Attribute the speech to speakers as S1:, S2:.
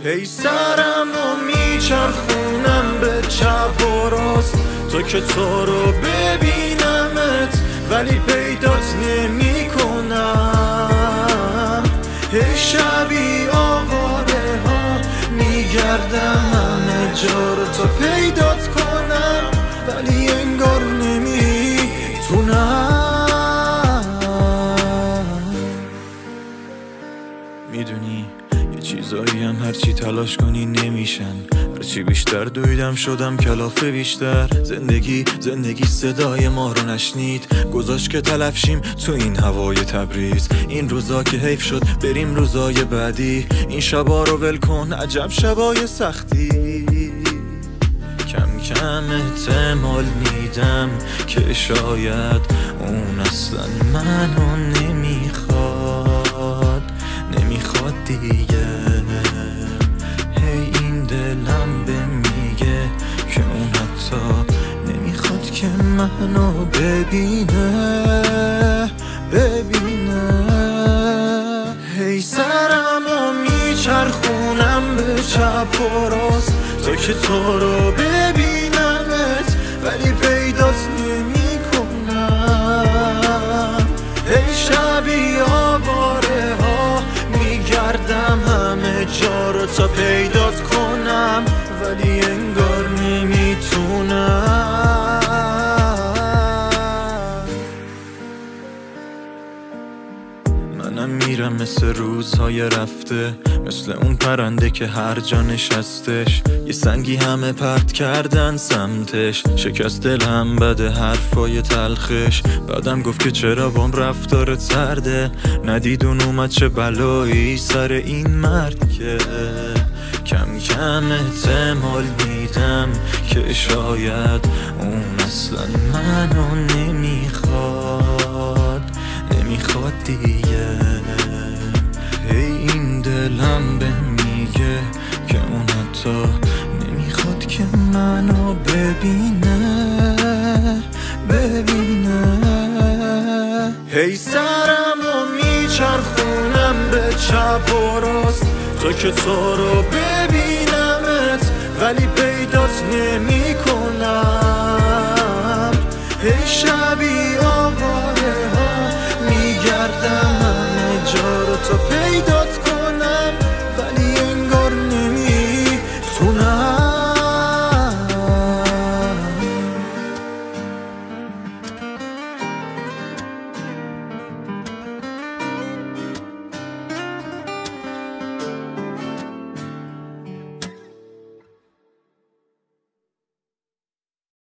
S1: هی سرم و میچرخونم به چپ و راست تا که تو رو ببینمت ولی پیدات نمی کنم. هی شبی آواره ها میگردم همه جا رو تا پیدات کنم ولی انگار نمیتونم. میدونی یه چیزایی هم هرچی تلاش کنی نمیشن، هرچی بیشتر دویدم شدم کلافه بیشتر. زندگی صدای ما رو نشنید، گذاشت که تلفشیم تو این هوای تبریز. این روزا که حیف شد بریم روزای بعدی، این شبا رو ول کن عجب شبای سختی. کم کم احتمال میدم که شاید اون اصلا منو نمیخواد دیگه. هی این دلم به میگه که اون حتی نمیخواد که منو ببینه. هی سرمو میچرخونم به چپ و راست تا که تو رو ببینمت ولی پیدات نمی کنم. هی شبی آواره ها میگردم همه جا رو تا پیدات کنم ولی انگار نمیتونم. منم میرم مثل روزهای رفته، مثل اون پرنده که هر جا نشستش یه سنگی همه پرت کردن سمتش. شکست دلم بده حرفای تلخش، بعدم گفت که چرا بام رفتارت سرده، ندیدون اومد چه بلایی سر این مرد که. کم کم احتمال میدم که شاید اون اصلا منو نمیخواد دیگه. هی این دلم به میگه که اون حتی نمیخواد که منو ببینه. هی سرمو میچرخونم به چپ و راست تا که تو رو ببینمت ولی پیدات نمی کنم. هی شبی